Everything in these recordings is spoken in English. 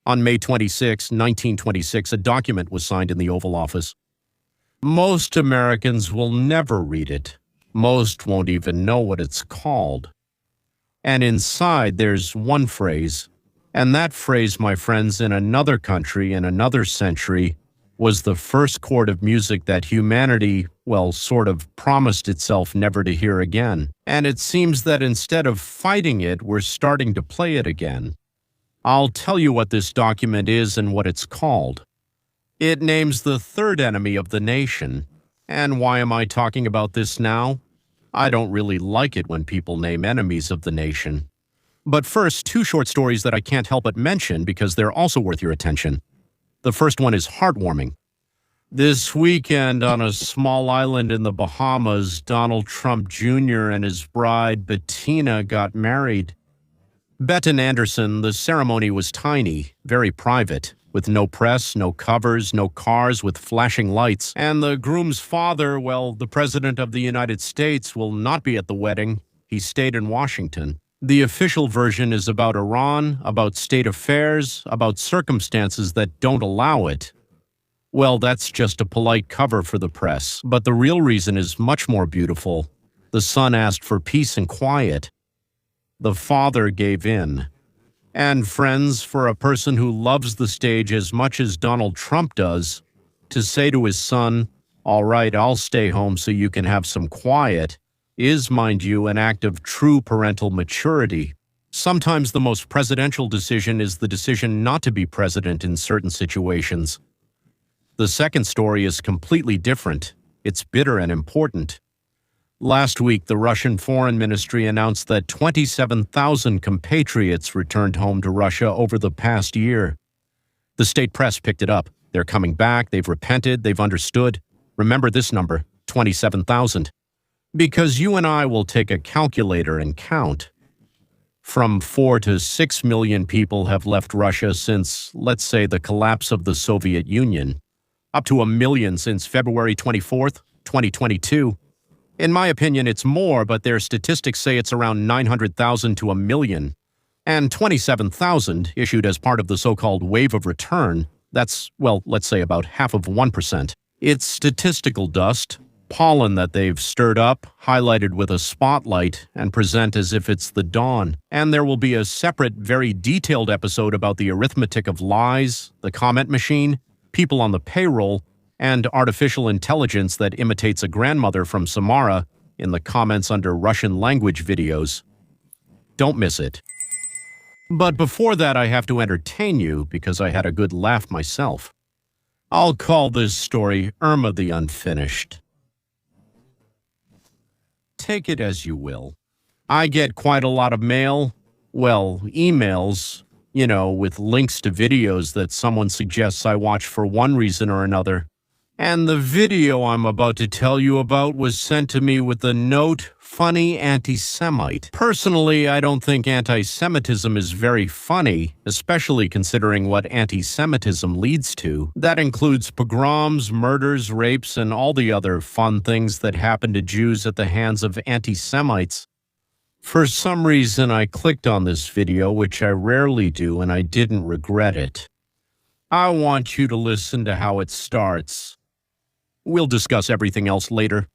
On May 26, 1926, a document was signed in the Oval Office. Most Americans will never read it. Most won't even know what it's called. And inside, there's one phrase. And that phrase, my friends, in another country, in another century, was the first chord of music that humanity, well, sort of promised itself never to hear again. And it seems that instead of fighting it, we're starting to play it again. I'll tell you what this document is and what it's called. It names the third enemy of the nation. And why am I talking about this now? I don't really like it when people name enemies of the nation. But first, two short stories that I can't help but mention because they're also worth your attention. The first one is heartwarming. This weekend on a small island in the Bahamas, Donald Trump Jr. and his bride, Bettina, got married. Betton Anderson, the ceremony was tiny, very private, with no press, no covers, no cars with flashing lights. And the groom's father, well, the President of the United States, will not be at the wedding. He stayed in Washington. The official version is about Iran, about state affairs, about circumstances that don't allow it. Well, that's just a polite cover for the press. But the real reason is much more beautiful. The son asked for peace and quiet. The father gave in. And friends, for a person who loves the stage as much as Donald Trump does, to say to his son, "All right, I'll stay home so you can have some quiet," is, mind you, an act of true parental maturity. Sometimes the most presidential decision is the decision not to be president in certain situations. The second story is completely different. It's bitter and important. Last week, the Russian Foreign Ministry announced that 27,000 compatriots returned home to Russia over the past year. The state press picked it up. They're coming back, they've repented, they've understood. Remember this number, 27,000. Because you and I will take a calculator and count. From 4 to 6 million people have left Russia since, let's say, the collapse of the Soviet Union. Up to 1 million since February 24th, 2022. In my opinion, it's more, but their statistics say it's around 900,000 to 1 million. And 27,000, issued as part of the so-called wave of return, that's, well, let's say about half of 1%. It's statistical dust, pollen that they've stirred up, highlighted with a spotlight, and present as if it's the dawn. And there will be a separate, very detailed episode about the arithmetic of lies, the comment machine, people on the payroll, and artificial intelligence that imitates a grandmother from Samara in the comments under Russian language videos. Don't miss it. But before that, I have to entertain you because I had a good laugh myself. I'll call this story Irma the Unfinished. Take it as you will. I get quite a lot of mail, well, emails, with links to videos that someone suggests I watch for one reason or another. And the video I'm about to tell you about was sent to me with the note, "Funny anti-Semite." Personally, I don't think anti-Semitism is very funny, especially considering what anti-Semitism leads to. That includes pogroms, murders, rapes, and all the other fun things that happen to Jews at the hands of anti-Semites. For some reason, I clicked on this video, which I rarely do, and I didn't regret it. I want you to listen to how it starts. We'll discuss everything else later.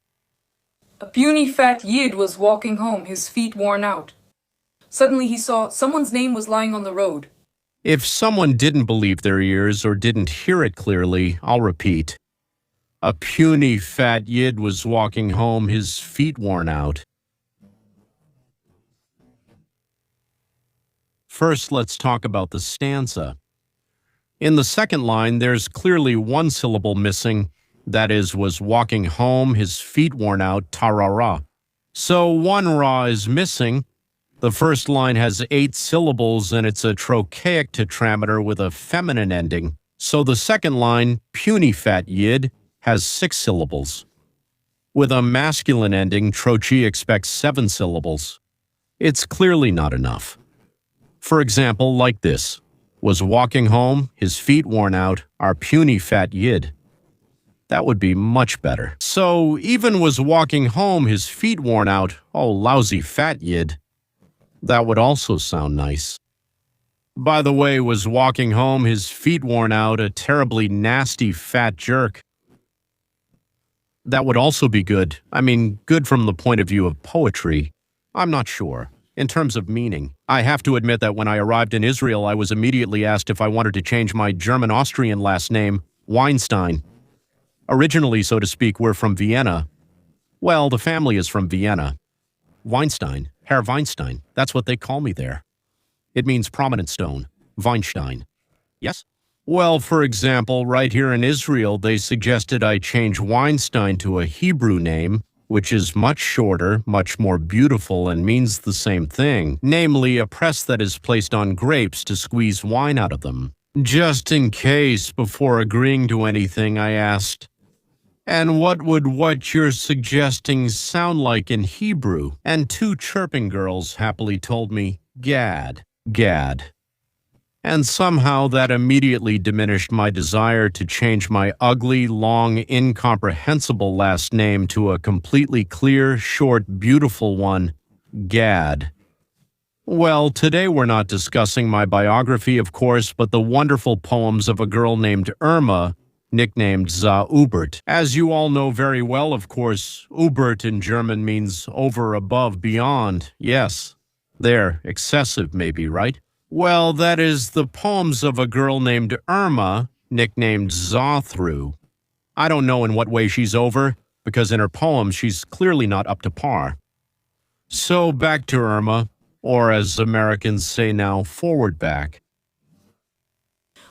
A puny fat Yid was walking home, his feet worn out. Suddenly he saw someone's name was lying on the road. If someone didn't believe their ears or didn't hear it clearly, I'll repeat. A puny fat Yid was walking home, his feet worn out. First, let's talk about the stanza. In the second line, there's clearly one syllable missing. That is, was walking home, his feet worn out, tarara. So one ra is missing. The first line has 8 syllables, and it's a trochaic tetrameter with a feminine ending. So the second line, puny fat Yid, has 6 syllables. With a masculine ending, trochee expects 7 syllables. It's clearly not enough. For example, like this. Was walking home, his feet worn out, our puny fat Yid. That would be much better. So even was walking home, his feet worn out, oh lousy fat Yid. That would also sound nice. By the way, was walking home, his feet worn out, a terribly nasty fat jerk. That would also be good. I mean, good from the point of view of poetry. I'm not sure. In terms of meaning, I have to admit that when I arrived in Israel, I was immediately asked if I wanted to change my German-Austrian last name, Weinstein. Originally, so to speak, we're from Vienna. Well, the family is from Vienna. Weinstein, Herr Weinstein, that's what they call me there. It means prominent stone, Weinstein. Yes? Well, for example, right here in Israel, they suggested I change Weinstein to a Hebrew name, which is much shorter, much more beautiful, and means the same thing, namely a press that is placed on grapes to squeeze wine out of them. Just in case, before agreeing to anything, I asked, "And what would what you're suggesting sound like in Hebrew?" And two chirping girls happily told me, Gad, Gad. And somehow that immediately diminished my desire to change my ugly, long, incomprehensible last name to a completely clear, short, beautiful one, Gad. Well, today we're not discussing my biography, of course, but the wonderful poems of a girl named Irma, nicknamed Zaubert. As you all know very well, of course, Ubert in German means over, above, beyond. Yes, there, excessive maybe, right? Well, that is the poems of a girl named Irma, nicknamed Zathru. I don't know in what way she's over, because in her poems she's clearly not up to par. So back to Irma, or as Americans say now, forward back.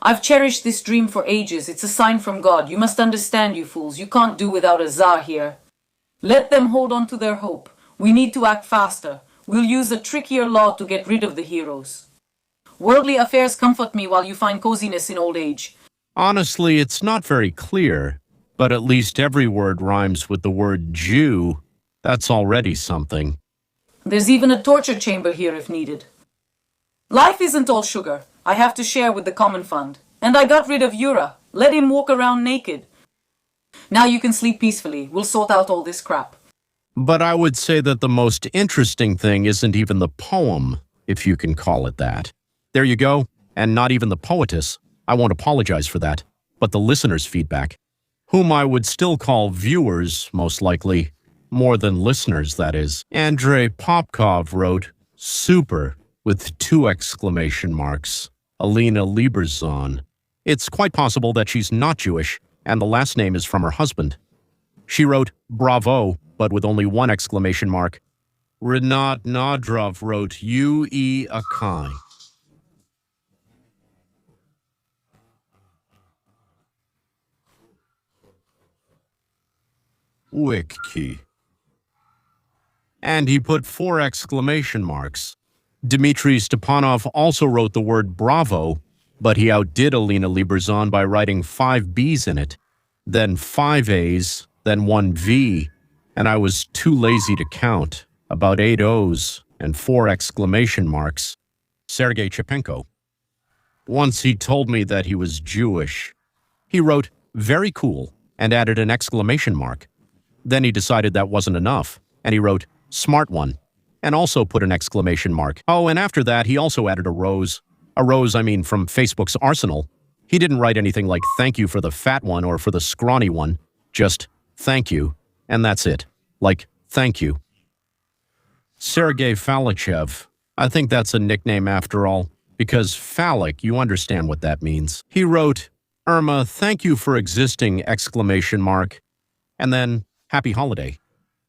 I've cherished this dream for ages. It's a sign from God. You must understand, you fools. You can't do without a Tsar here. Let them hold on to their hope. We need to act faster. We'll use a trickier law to get rid of the heroes. Worldly affairs comfort me while you find coziness in old age. Honestly, it's not very clear, but at least every word rhymes with the word Jew. That's already something. There's even a torture chamber here if needed. Life isn't all sugar. I have to share with the common fund. And I got rid of Yura. Let him walk around naked. Now you can sleep peacefully. We'll sort out all this crap. But I would say that the most interesting thing isn't even the poem, if you can call it that. There you go, and not even the poetess. I won't apologize for that, but the listeners' feedback, whom I would still call viewers, most likely, more than listeners, that is. Andrei Popkov wrote, "Super," with 2 exclamation marks. Alina Lieberzon. It's quite possible that she's not Jewish, and the last name is from her husband. She wrote, "Bravo," but with only 1 exclamation mark. Renat Nadrov wrote, "U-E Akai." Wiki. And he put 4 exclamation marks. Dmitry Stepanov also wrote the word bravo, but he outdid Alina Lieberzon by writing 5 B's in it, then 5 A's, then 1 V, and I was too lazy to count, about 8 O's and 4 exclamation marks. Sergei Chepenko. Once he told me that he was Jewish. He wrote, "Very cool," and added an exclamation mark. Then he decided that wasn't enough, and he wrote, "Smart one," and also put an exclamation mark. Oh, and after that, he also added a rose. A rose, I mean, from Facebook's arsenal. He didn't write anything like "thank you" for the fat one or for the scrawny one. Just "thank you," and that's it. Like, "thank you." Sergei Falachev. I think that's a nickname after all, because phallic, you understand what that means. He wrote, "Irma, thank you for existing," exclamation mark, and then, "Happy holiday."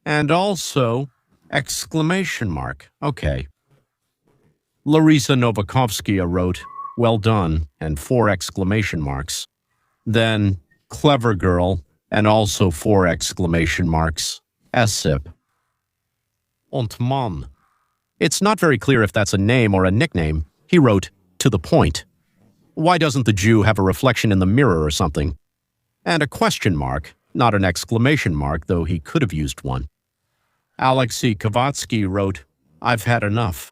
And also, exclamation mark. Okay. Larisa Novakovskaya wrote, "Well done," and 4 exclamation marks. Then, "Clever girl," and also 4 exclamation marks. Essip. Und Mann. It's not very clear if that's a name or a nickname. He wrote, "To the point." Why doesn't the Jew have a reflection in the mirror or something? And a question mark, not an exclamation mark, though he could have used one. Alexei Kavatsky wrote, "I've had enough."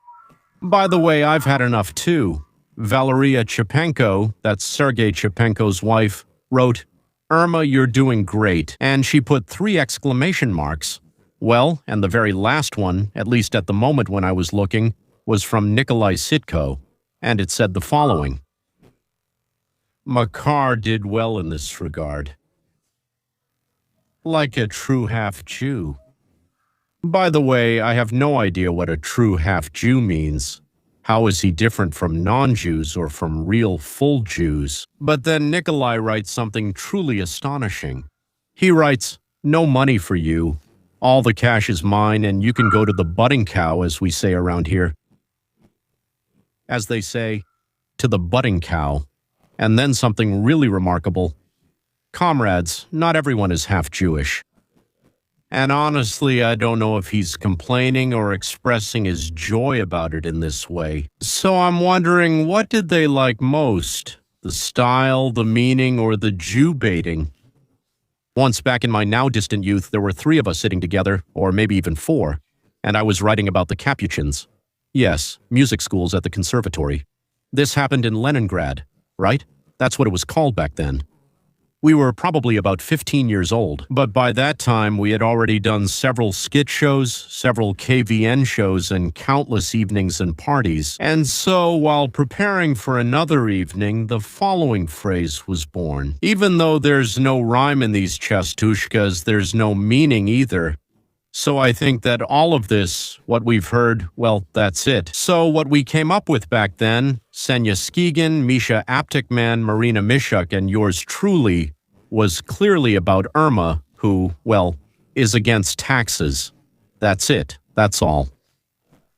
By the way, I've had enough too. Valeria Chepenko, that's Sergei Chepenko's wife, wrote, "Irma, you're doing great," and she put 3 exclamation marks. Well, and the very last one, at least at the moment when I was looking, was from Nikolai Sitko, and it said the following: Makar did well in this regard, like a true half-Jew. By the way, I have no idea what a true half-Jew means. How is he different from non-Jews or from real full Jews? But then Nikolai writes something truly astonishing. He writes, "No money for you. All the cash is mine, and you can go to the budding cow," as we say around here. As they say, to the budding cow. And then something really remarkable. Comrades, not everyone is half Jewish. And honestly, I don't know if he's complaining or expressing his joy about it in this way. So I'm wondering, what did they like most? The style, the meaning, or the Jew baiting? Once back in my now distant youth, there were 3 of us sitting together, or maybe even 4, and I was writing about the Capuchins. Yes, music schools at the conservatory. This happened in Leningrad, right? That's what it was called back then. We were probably about 15 years old, but by that time we had already done several skit shows, several KVN shows, and countless evenings and parties. And so, while preparing for another evening, the following phrase was born. Even though there's no rhyme in these chastushkas, there's no meaning either. So I think that all of this, what we've heard, well, that's it. So what we came up with back then, Senya Skigan, Misha Aptikman, Marina Mishuk, and yours truly, was clearly about Irma, who, well, is against taxes. That's it. That's all.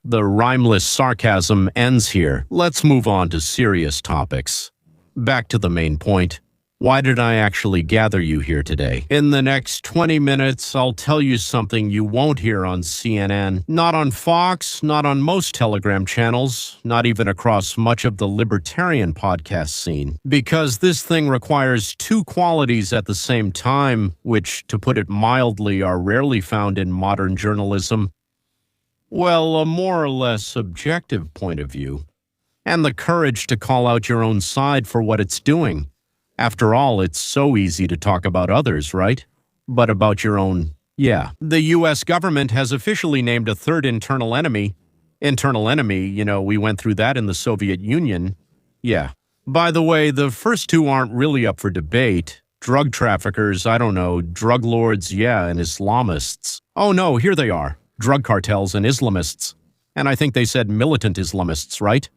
The rhymeless sarcasm ends here. Let's move on to serious topics. Back to the main point. Why did I actually gather you here today? In the next 20 minutes, I'll tell you something you won't hear on CNN, not on Fox, not on most Telegram channels, not even across much of the libertarian podcast scene. Because this thing requires 2 qualities at the same time, which, to put it mildly, are rarely found in modern journalism. Well, a more or less objective point of view, and the courage to call out your own side for what it's doing. After all, it's so easy to talk about others, right? But about your own, yeah. The U.S. government has officially named a 3rd internal enemy. Internal enemy, you know, we went through that in the Soviet Union. Yeah. By the way, the first 2 aren't really up for debate. Drug traffickers, I don't know, drug lords, yeah, and Islamists. Oh no, here they are. Drug cartels and Islamists. And I think they said militant Islamists, right?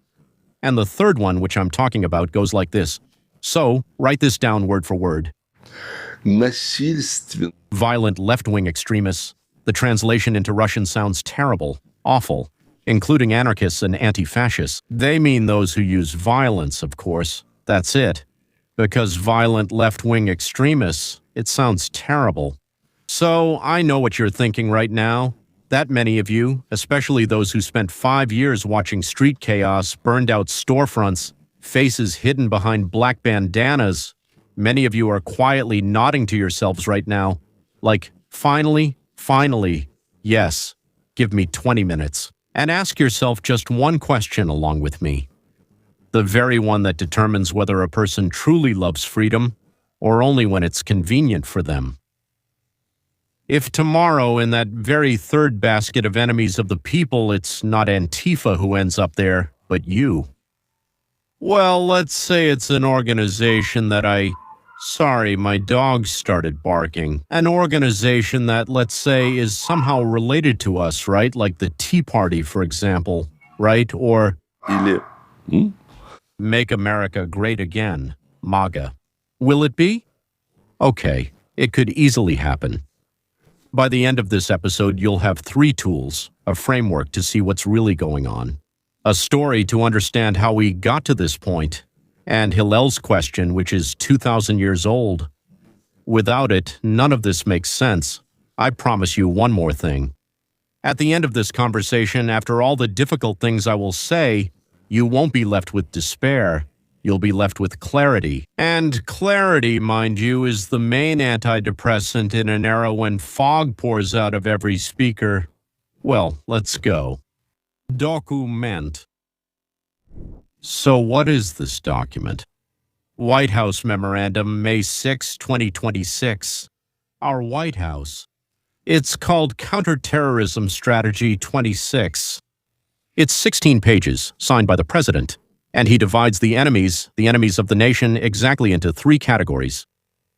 And the 3rd one, which I'm talking about, goes like this. So, write this down word for word. Violent left-wing extremists. The translation into Russian sounds terrible, awful, including anarchists and anti-fascists. They mean those who use violence, of course. That's it. Because violent left-wing extremists, it sounds terrible. So, I know what you're thinking right now. That many of you, especially those who spent 5 years watching street chaos, burned out storefronts, faces hidden behind black bandanas, many of you are quietly nodding to yourselves right now, like, finally, yes, give me 20 minutes. And ask yourself just one question along with me. The very one that determines whether a person truly loves freedom, or only when it's convenient for them. If tomorrow, in that very 3rd basket of enemies of the people, it's not Antifa who ends up there, but you. Well, let's say it's an organization that Sorry, my dog started barking. An organization that, let's say, is somehow related to us, right? Like the Tea Party, for example, right? Or Make America Great Again, MAGA. Will it be? Okay, it could easily happen. By the end of this episode, you'll have 3 tools, a framework to see what's really going on, a story to understand how we got to this point, and Hillel's question, which is 2,000 years old. Without it, none of this makes sense. I promise you one more thing. At the end of this conversation, after all the difficult things I will say, you won't be left with despair. You'll be left with clarity. And clarity, mind you, is the main antidepressant in an era when fog pours out of every speaker. Well, let's go. Document. So what is this document? White House Memorandum, May 6, 2026. Our White House. It's called Counterterrorism Strategy 26. It's 16 pages, signed by the President. And he divides the enemies of the nation, exactly into three categories.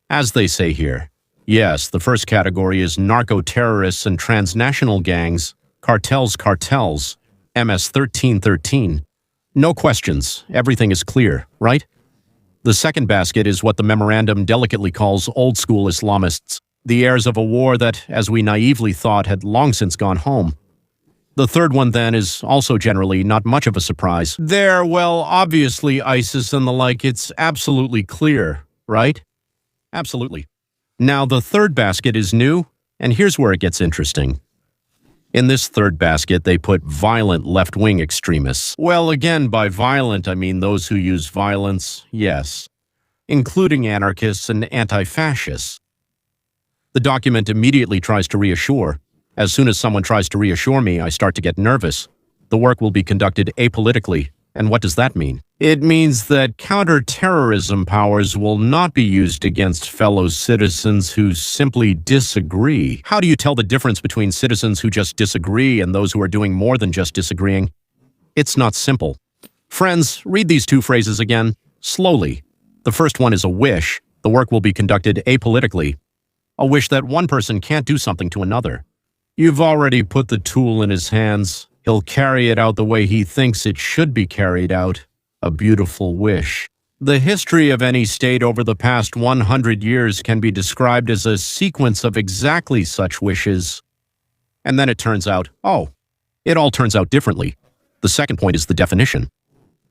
As they say here, yes, the first category is narco-terrorists and transnational gangs, cartels, MS 1313. No questions, everything is clear, right? The second basket is what the memorandum delicately calls old-school Islamists, the heirs of a war that, as we naively thought, had long since gone home. The third one, then, is also generally not much of a surprise. They're, well, obviously ISIS and the like, it's absolutely clear, right? Absolutely. Now, the third basket is new, and here's where it gets interesting. In this third basket, they put violent left-wing extremists. Well, again, by violent, I mean those who use violence, yes, including anarchists and anti-fascists. The document immediately tries to reassure. As soon as someone tries to reassure me, I start to get nervous. The work will be conducted apolitically. And what does that mean? It means that counterterrorism powers will not be used against fellow citizens who simply disagree. How do you tell the difference between citizens who just disagree and those who are doing more than just disagreeing? It's not simple. Friends, read these two phrases again, slowly. The first one is a wish. The work will be conducted apolitically. A wish that one person can't do something to another. You've already put the tool in his hands. He'll carry it out the way he thinks it should be carried out. A beautiful wish. The history of any state over the past 100 years can be described as a sequence of exactly such wishes. And then it turns out, it all turns out differently. The second point is the definition.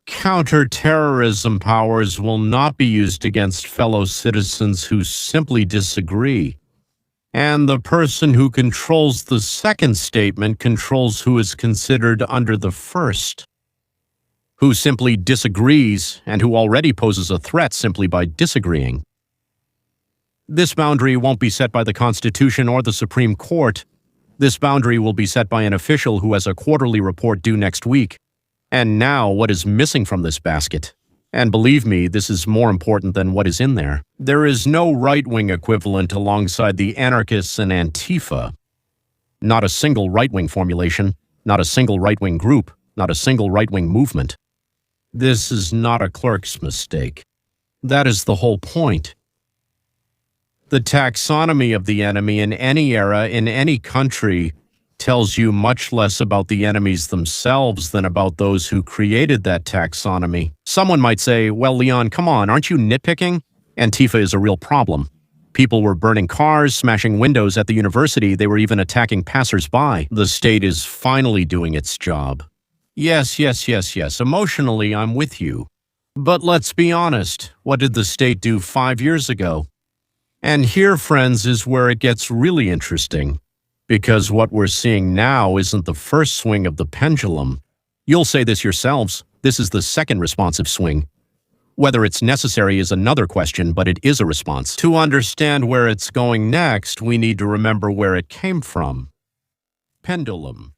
Counterterrorism powers will not be used against fellow citizens who simply disagree. And the person who controls the second statement controls who is considered under the first, who simply disagrees and who already poses a threat simply by disagreeing. This boundary won't be set by the Constitution or the Supreme Court. This boundary will be set by an official who has a quarterly report due next week. And now, what is missing from this basket? And believe me, this is more important than what is in there. There is no right-wing equivalent alongside the anarchists and Antifa. Not a single right-wing formulation, not a single right-wing group, not a single right-wing movement. This is not a clerk's mistake. That is the whole point. The taxonomy of the enemy in any era, in any country, tells you much less about the enemies themselves than about those who created that taxonomy. Someone might say, well, Leon, come on, aren't you nitpicking? Antifa is a real problem. People were burning cars, smashing windows at the university. They were even attacking passers-by. The state is finally doing its job. Yes. Emotionally, I'm with you. But let's be honest. What did the state do 5 years ago? And here, friends, is where it gets really interesting. Because what we're seeing now isn't the first swing of the pendulum. You'll say this yourselves. This is the second responsive swing. Whether it's necessary is another question, but it is a response. To understand where it's going next, we need to remember where it came from. Pendulum.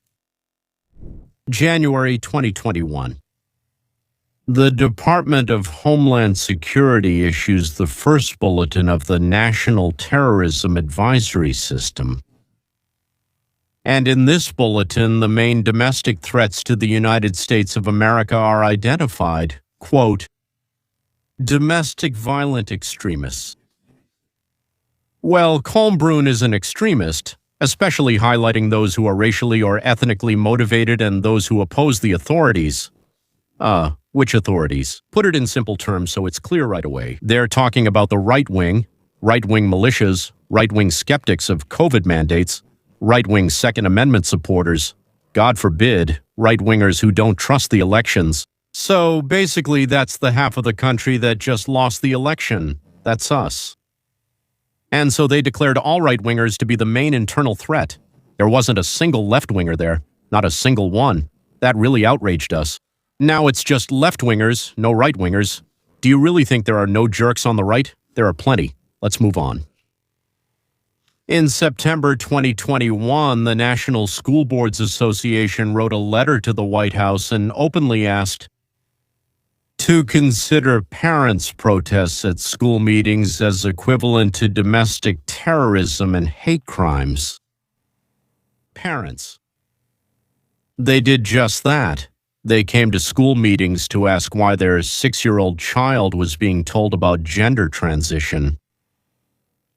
January 2021. The Department of Homeland Security issues the first bulletin of the National Terrorism Advisory System. And in this bulletin, the main domestic threats to the United States of America are identified. Quote, domestic violent extremists. Well, Colmbrun is an extremist, especially highlighting those who are racially or ethnically motivated and those who oppose the authorities. Which authorities? Put it in simple terms so it's clear right away. They're talking about the right-wing militias, right-wing skeptics of COVID mandates, right-wing Second Amendment supporters, God forbid, right-wingers who don't trust the elections. So basically, that's the half of the country that just lost the election. That's us. And so they declared all right-wingers to be the main internal threat. There wasn't a single left-winger there, not a single one. That really outraged us. Now it's just left-wingers, no right-wingers. Do you really think there are no jerks on the right? There are plenty. Let's move on. In September 2021, the National School Boards Association wrote a letter to the White House and openly asked to consider parents' protests at school meetings as equivalent to domestic terrorism and hate crimes. Parents. They did just that. They came to school meetings to ask why their 6-year-old child was being told about gender transition,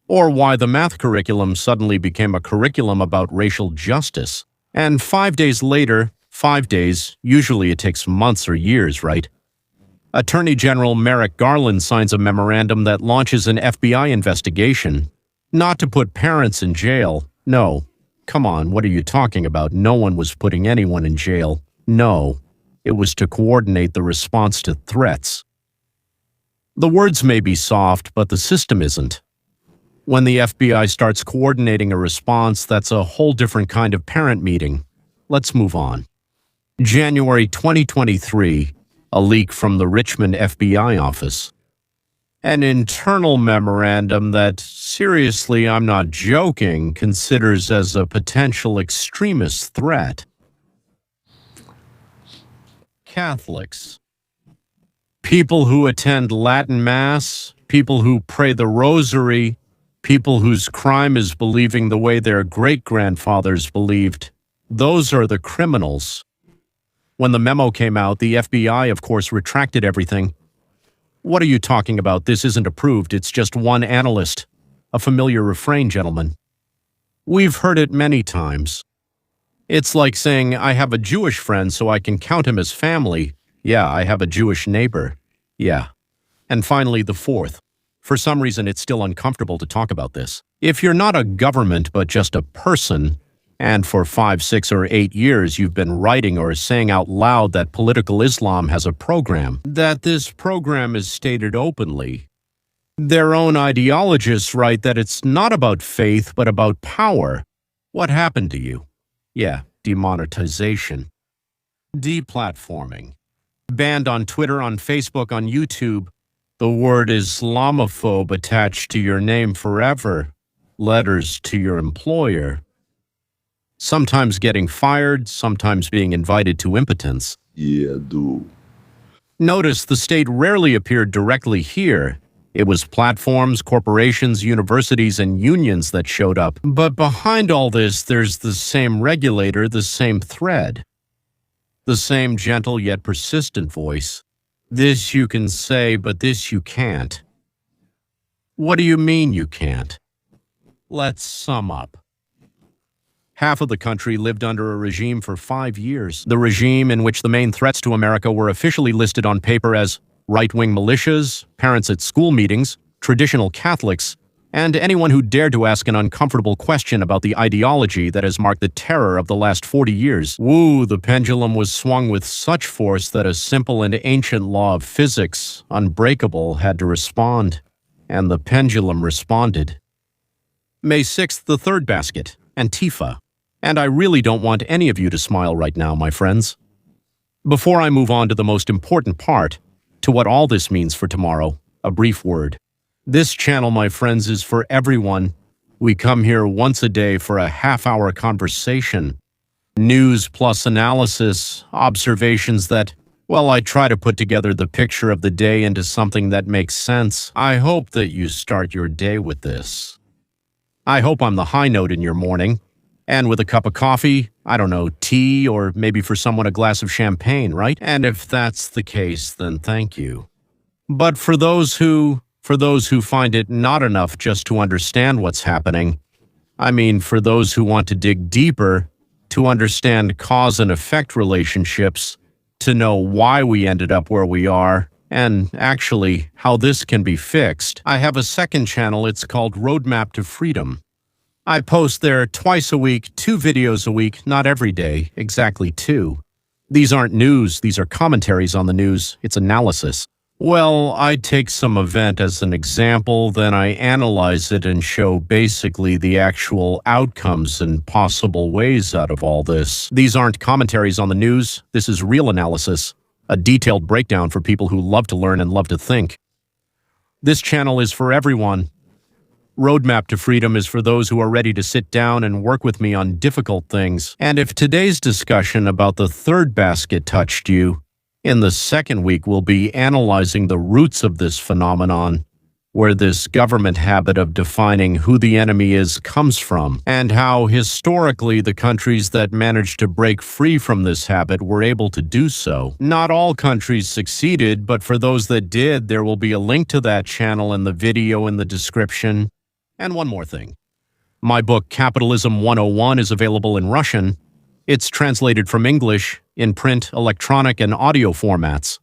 or why the math curriculum suddenly became a curriculum about racial justice. And 5 days later, 5 days, usually it takes months or years, right? Attorney General Merrick Garland signs a memorandum that launches an FBI investigation, not to put parents in jail. No. Come on, what are you talking about? No one was putting anyone in jail. No. It was to coordinate the response to threats. The words may be soft, but the system isn't. When the FBI starts coordinating a response, that's a whole different kind of parent meeting. Let's move on. January 2023, a leak from the Richmond FBI office. An internal memorandum that, seriously, I'm not joking, considers as a potential extremist threat. Catholics. People who attend Latin Mass, people who pray the Rosary, people whose crime is believing the way their great-grandfathers believed. Those are the criminals. When the memo came out, the FBI, of course, retracted everything. What are you talking about? This isn't approved. It's just one analyst. A familiar refrain, gentlemen. We've heard it many times. It's like saying, I have a Jewish friend so I can count him as family. Yeah, I have a Jewish neighbor. Yeah. And finally, the fourth. For some reason, it's still uncomfortable to talk about this. If you're not a government but just a person, and for 5, 6, or 8 years you've been writing or saying out loud that political Islam has a program, that this program is stated openly, their own ideologists write that it's not about faith but about power. What happened to you? Yeah, demonetization. Deplatforming. Banned on Twitter, on Facebook, on YouTube. The word Islamophobe attached to your name forever. Letters to your employer. Sometimes getting fired, sometimes being invited to impotence. Yeah, dude. Notice the state rarely appeared directly here. It was platforms, corporations, universities, and unions that showed up. But behind all this, there's the same regulator, the same thread. The same gentle yet persistent voice. This you can say, but this you can't. What do you mean you can't? Let's sum up. Half of the country lived under a regime for 5 years. The regime in which the main threats to America were officially listed on paper as right-wing militias, parents at school meetings, traditional Catholics, and anyone who dared to ask an uncomfortable question about the ideology that has marked the terror of the last 40 years. Woo, the pendulum was swung with such force that a simple and ancient law of physics, unbreakable, had to respond. And the pendulum responded. May 6th, the third basket, Antifa. And I really don't want any of you to smile right now, my friends. Before I move on to the most important part, to what all this means for tomorrow, a brief word. This channel, my friends, is for everyone. We come here once a day for a half-hour conversation. News plus analysis, observations that, well, I try to put together the picture of the day into something that makes sense. I hope that you start your day with this. I hope I'm the high note in your morning. And with a cup of coffee, I don't know, tea, or maybe for someone a glass of champagne, right? And if that's the case, then thank you. But for those who find it not enough just to understand what's happening, I mean, for those who want to dig deeper, to understand cause and effect relationships, to know why we ended up where we are, and actually how this can be fixed, I have a second channel. It's called Roadmap to Freedom. I post there twice a week, 2 videos a week, not every day, exactly 2. These aren't news, these are commentaries on the news, it's analysis. Well, I take some event as an example, then I analyze it and show basically the actual outcomes and possible ways out of all this. These aren't commentaries on the news, this is real analysis, a detailed breakdown for people who love to learn and love to think. This channel is for everyone. Roadmap to Freedom is for those who are ready to sit down and work with me on difficult things. And if today's discussion about the third basket touched you, in the second week we'll be analyzing the roots of this phenomenon. where this government habit of defining who the enemy is comes from, and how historically the countries that managed to break free from this habit were able to do so. Not all countries succeeded, but for those that did, there will be a link to that channel in the video in the description. And one more thing. My book, Capitalism 101, is available in Russian. It's translated from English in print, electronic, and audio formats.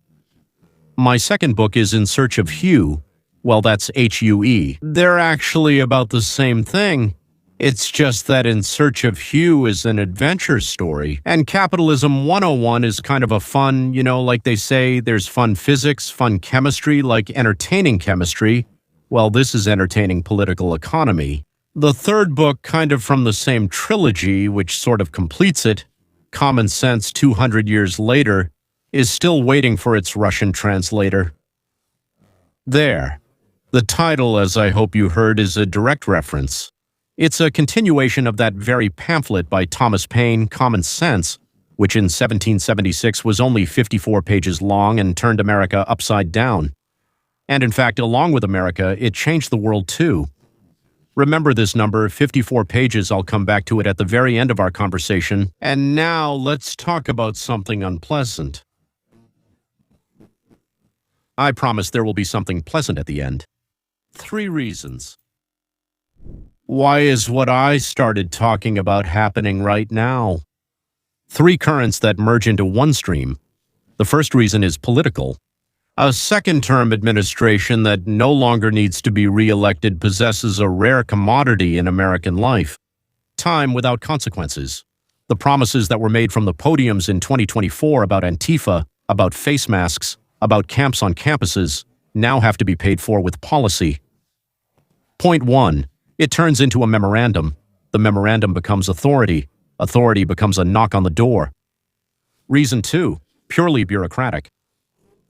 My second book is In Search of Hue. Well, that's H-U-E. They're actually about the same thing. It's just that In Search of Hue is an adventure story, and Capitalism 101 is kind of a fun, like they say, there's fun physics, fun chemistry, like entertaining chemistry. Well, this is entertaining political economy. The third book, kind of from the same trilogy, which sort of completes it, Common Sense 200 Years Later, is still waiting for its Russian translator. There. The title, as I hope you heard, is a direct reference. It's a continuation of that very pamphlet by Thomas Paine, Common Sense, which in 1776 was only 54 pages long and turned America upside down. And in fact, along with America, it changed the world too. Remember this number, 54 pages. I'll come back to it at the very end of our conversation. And now let's talk about something unpleasant. I promise there will be something pleasant at the end. 3 reasons. Why is what I started talking about happening right now? 3 currents that merge into one stream. The first reason is political. A second-term administration that no longer needs to be re-elected possesses a rare commodity in American life: time without consequences. The promises that were made from the podiums in 2024 about Antifa, about face masks, about camps on campuses, now have to be paid for with policy. Point 1. It turns into a memorandum. The memorandum becomes authority. Authority becomes a knock on the door. Reason 2. Purely bureaucratic.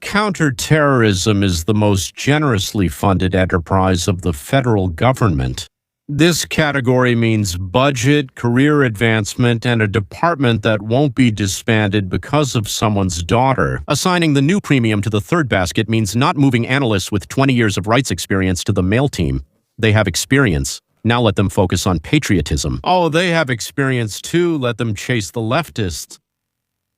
Counterterrorism is the most generously funded enterprise of the federal government. This category means budget, career advancement, and a department that won't be disbanded because of someone's daughter. Assigning the new premium to the third basket means not moving analysts with 20 years of rights experience to the male team. They have experience. Now let them focus on patriotism. Oh, they have experience too. Let them chase the leftists.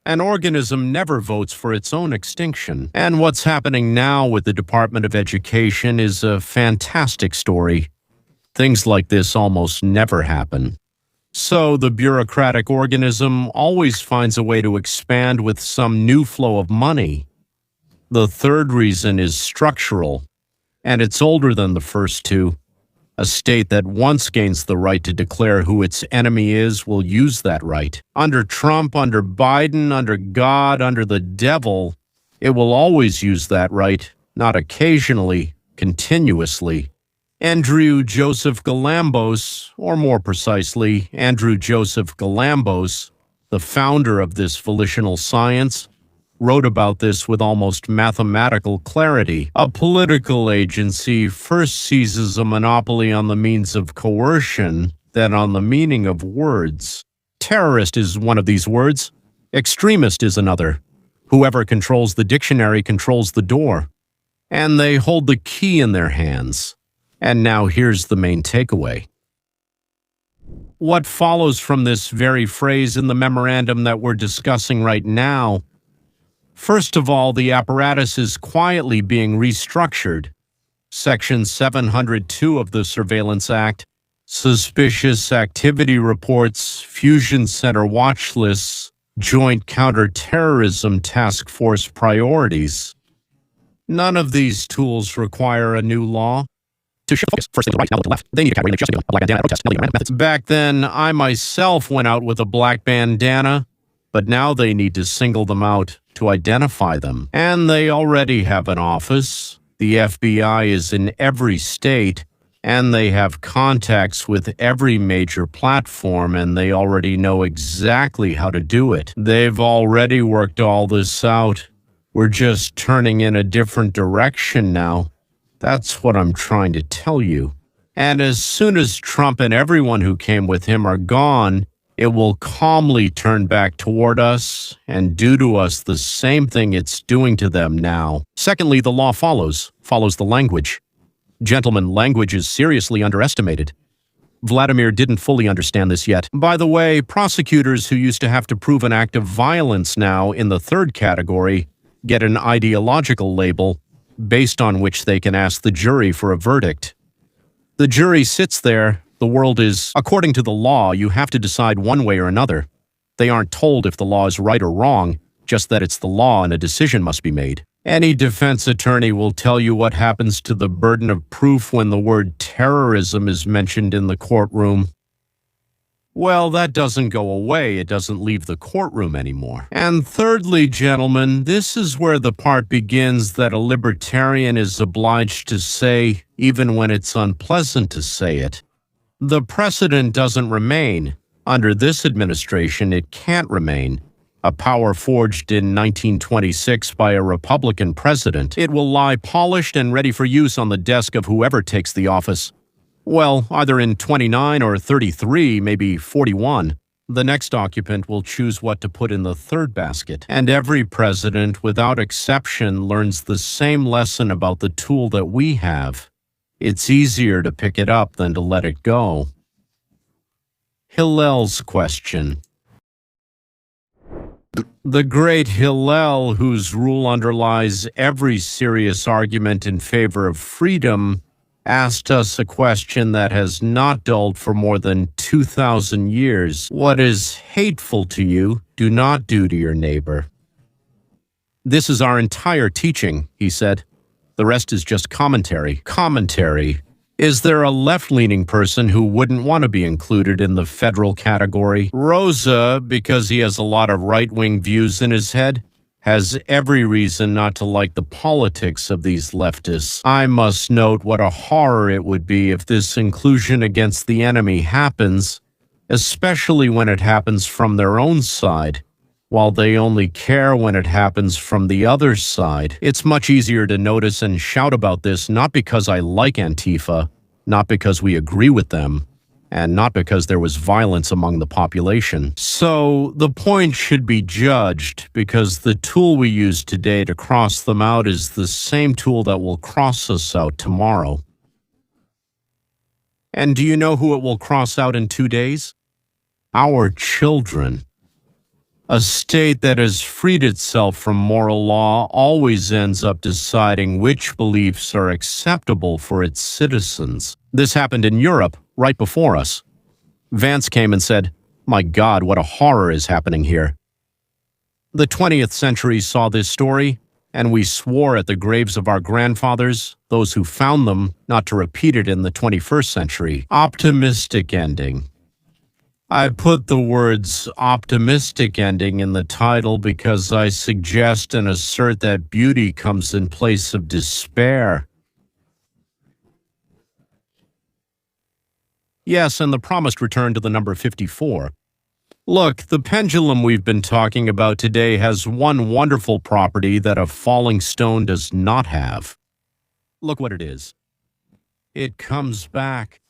An organism never votes for its own extinction. And what's happening now with the Department of Education is a fantastic story. Things like this almost never happen. So the bureaucratic organism always finds a way to expand with some new flow of money. The third reason is structural, and it's older than the first 2. A state that once gains the right to declare who its enemy is will use that right. Under Trump, under Biden, under God, under the devil, it will always use that right, not occasionally, continuously. Andrew Joseph Galambos, or more precisely, Andrew Joseph Galambos, the founder of this volitional science, wrote about this with almost mathematical clarity. A political agency first seizes a monopoly on the means of coercion, then on the meaning of words. Terrorist is one of these words. Extremist is another. Whoever controls the dictionary controls the door. And they hold the key in their hands. And now here's the main takeaway. What follows from this very phrase in the memorandum that we're discussing right now? First of all, the apparatus is quietly being restructured. Section 702 of the Surveillance Act, suspicious activity reports, fusion center watch lists, joint counterterrorism task force priorities. None of these tools require a new law. To shift focus, first they go right, now look to left. They need a category adjusting a black bandana protest. Now they methods. Back then, I myself went out with a black bandana, but now they need to single them out to identify them. And they already have an office. The FBI is in every state, and they have contacts with every major platform, and they already know exactly how to do it. They've already worked all this out. We're just turning in a different direction now. That's what I'm trying to tell you. And as soon as Trump and everyone who came with him are gone, it will calmly turn back toward us and do to us the same thing it's doing to them now. Secondly, the law follows the language. Gentlemen, language is seriously underestimated. Vladimir didn't fully understand this yet. By the way, prosecutors who used to have to prove an act of violence now, in the third category, get an ideological label based on which they can ask the jury for a verdict. The jury sits there. The world is, according to the law, you have to decide one way or another. They aren't told if the law is right or wrong, just that it's the law and a decision must be made. Any defense attorney will tell you what happens to the burden of proof when the word terrorism is mentioned in the courtroom. Well, that doesn't go away. It doesn't leave the courtroom anymore. And thirdly, gentlemen, this is where the part begins that a libertarian is obliged to say, even when it's unpleasant to say it. The precedent doesn't remain. Under this administration, it can't remain. A power forged in 1926 by a Republican president. It will lie polished and ready for use on the desk of whoever takes the office. Well, either in 29 or 33, maybe 41. The next occupant will choose what to put in the third basket. And every president, without exception, learns the same lesson about the tool that we have. It's easier to pick it up than to let it go. Hillel's question. The great Hillel, whose rule underlies every serious argument in favor of freedom, asked us a question that has not dulled for more than 2,000 years. What is hateful to you, do not do to your neighbor. This is our entire teaching, he said. The rest is just commentary. Commentary. Is there a left-leaning person who wouldn't want to be included in the federal category? Rosa, because he has a lot of right-wing views in his head, has every reason not to like the politics of these leftists. I must note what a horror it would be if this inclusion against the enemy happens, especially when it happens from their own side, while they only care when it happens from the other side. It's much easier to notice and shout about this not because I like Antifa, not because we agree with them, and not because there was violence among the population. So the point should be judged because the tool we use today to cross them out is the same tool that will cross us out tomorrow. And do you know who it will cross out in 2 days? Our children. A state that has freed itself from moral law always ends up deciding which beliefs are acceptable for its citizens. This happened in Europe right before us. Vance came and said, "My God, what a horror is happening here." The 20th century saw this story, and we swore at the graves of our grandfathers, those who found them, not to repeat it in the 21st century. Optimistic ending. I put the words optimistic ending in the title because I suggest and assert that beauty comes in place of despair. Yes, and the promised return to the number 54. Look, the pendulum we've been talking about today has one wonderful property that a falling stone does not have. Look what it is. It comes back.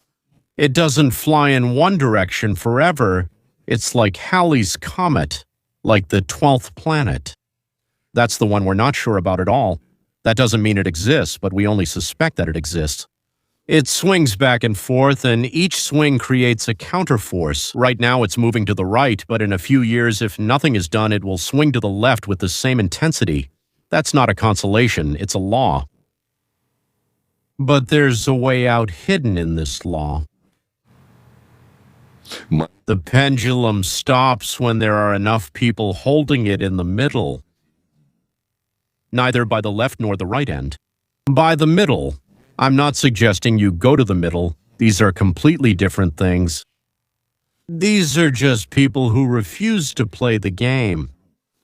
It doesn't fly in one direction forever. It's like Halley's Comet, like the 12th planet. That's the one we're not sure about at all. That doesn't mean it exists, but we only suspect that it exists. It swings back and forth, and each swing creates a counterforce. Right now it's moving to the right, but in a few years, if nothing is done, it will swing to the left with the same intensity. That's not a consolation, it's a law. But there's a way out hidden in this law. The pendulum stops when there are enough people holding it in the middle. Neither by the left nor the right end. By the middle. I'm not suggesting you go to the middle. These are completely different things. These are just people who refuse to play the game.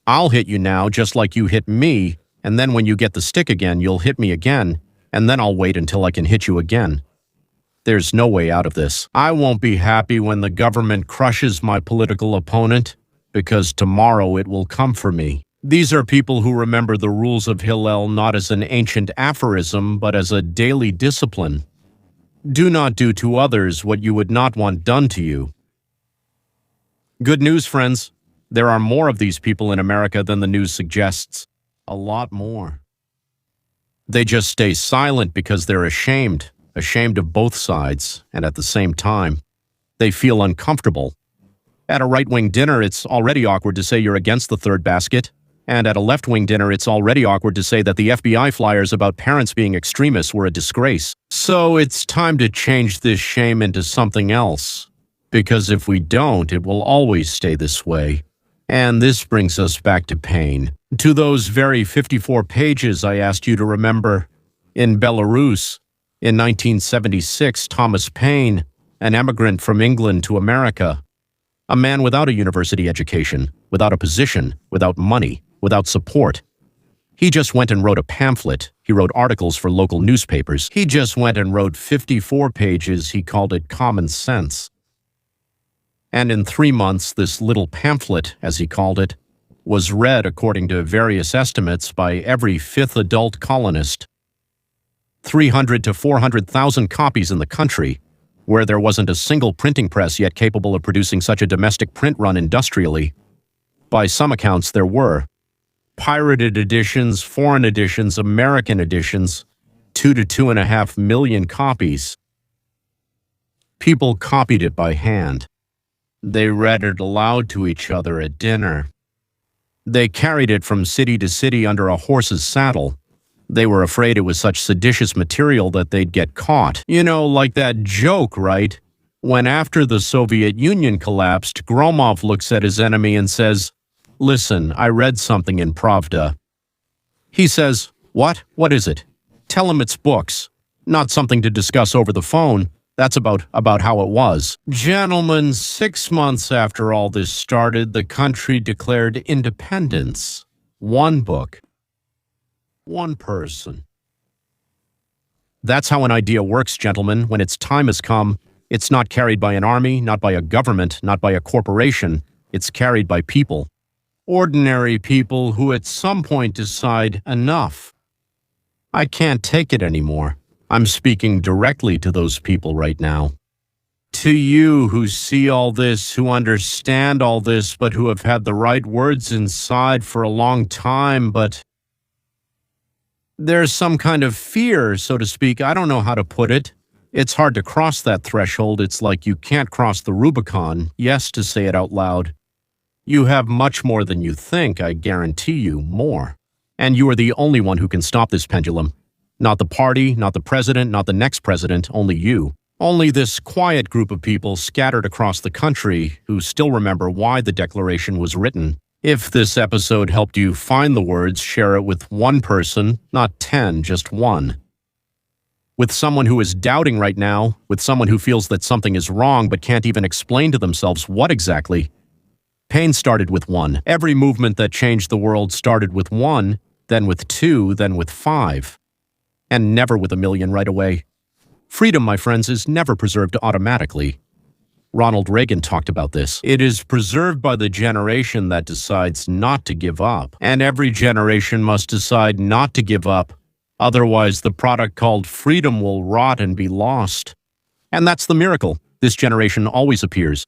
I'll hit you now just like you hit me, and then when you get the stick again, you'll hit me again, and then I'll wait until I can hit you again. There's no way out of this. I won't be happy when the government crushes my political opponent, because tomorrow it will come for me. These are people who remember the rules of Hillel not as an ancient aphorism, but as a daily discipline. Do not do to others what you would not want done to you. Good news, friends. There are more of these people in America than the news suggests. A lot more. They just stay silent because they're ashamed of both sides, and at the same time, they feel uncomfortable. At a right-wing dinner, it's already awkward to say you're against the third basket, and at a left-wing dinner, it's already awkward to say that the FBI flyers about parents being extremists were a disgrace. So it's time to change this shame into something else, because if we don't, it will always stay this way. And this brings us back to pain. To those very 54 pages I asked you to remember. In Belarus, in 1976, Thomas Paine, an emigrant from England to America, a man without a university education, without a position, without money, without support. He just went and wrote a pamphlet. He wrote articles for local newspapers. He just went and wrote 54 pages. He called it Common Sense. And in 3 months, this little pamphlet, as he called it, was read, according to various estimates, by every fifth adult colonist. 300 to 400,000 copies in the country, where there wasn't a single printing press yet capable of producing such a domestic print run industrially. By some accounts, there were pirated editions, foreign editions, American editions, 2 to 2.5 million copies. People copied it by hand. They read it aloud to each other at dinner. They carried it from city to city under a horse's saddle. They were afraid it was such seditious material that they'd get caught. You know, like that joke, right? When after the Soviet Union collapsed, Gromov looks at his enemy and says, "Listen, I read something in Pravda." He says, "What? What is it?" Tell him it's books, not something to discuss over the phone. That's about how it was. Gentlemen, 6 months after all this started, the country declared independence. One book. One person. That's how an idea works, gentlemen. When its time has come, it's not carried by an army, not by a government, not by a corporation. It's carried by people. Ordinary people who at some point decide, enough. I can't take it anymore. I'm speaking directly to those people right now. To you who see all this, who understand all this, but who have had the right words inside for a long time, but there's some kind of fear, so to speak. I don't know how to put it. It's hard to cross that threshold. It's like you can't cross the Rubicon. Yes, to say it out loud. You have much more than you think, I guarantee you, more. And you are the only one who can stop this pendulum. Not the party, not the president, not the next president, only you. Only this quiet group of people scattered across the country who still remember why the Declaration was written. If this episode helped you find the words, share it with one person, not 10, just one. With someone who is doubting right now, with someone who feels that something is wrong but can't even explain to themselves what exactly. Pain started with one. Every movement that changed the world started with one, then with 2, then with 5. And never with 1 million right away. Freedom, my friends, is never preserved automatically. Ronald Reagan talked about this. It is preserved by the generation that decides not to give up. And every generation must decide not to give up. Otherwise, the product called freedom will rot and be lost. And that's the miracle. This generation always appears.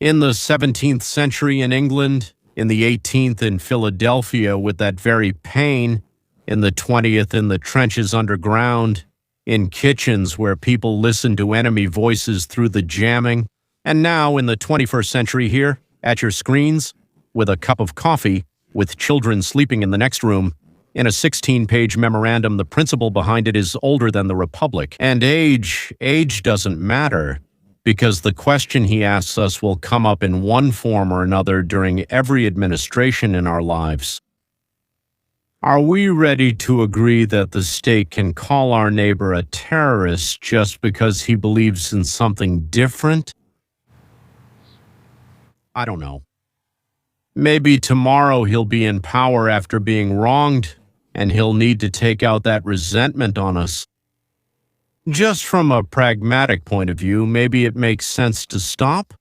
In the 17th century in England, in the 18th in Philadelphia with that very pain, in the 20th in the trenches underground, in kitchens where people listen to enemy voices through the jamming, and now in the 21st century here, at your screens, with a cup of coffee, with children sleeping in the next room, in a 16-page memorandum, the principle behind it is older than the Republic. And age doesn't matter, because the question he asks us will come up in one form or another during every administration in our lives. Are we ready to agree that the state can call our neighbor a terrorist just because he believes in something different? I don't know. Maybe tomorrow he'll be in power after being wronged, and he'll need to take out that resentment on us. Just from a pragmatic point of view, maybe it makes sense to stop.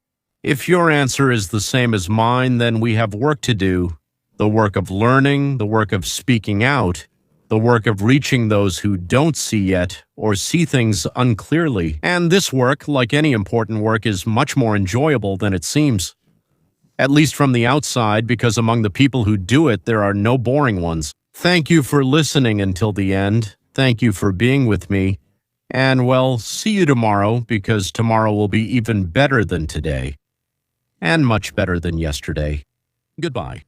If your answer is the same as mine, then we have work to do. The work of learning, the work of speaking out, the work of reaching those who don't see yet or see things unclearly. And this work, like any important work, is much more enjoyable than it seems. At least from the outside, because among the people who do it, there are no boring ones. Thank you for listening until the end. Thank you for being with me. And well, see you tomorrow, because tomorrow will be even better than today and much better than yesterday. Goodbye.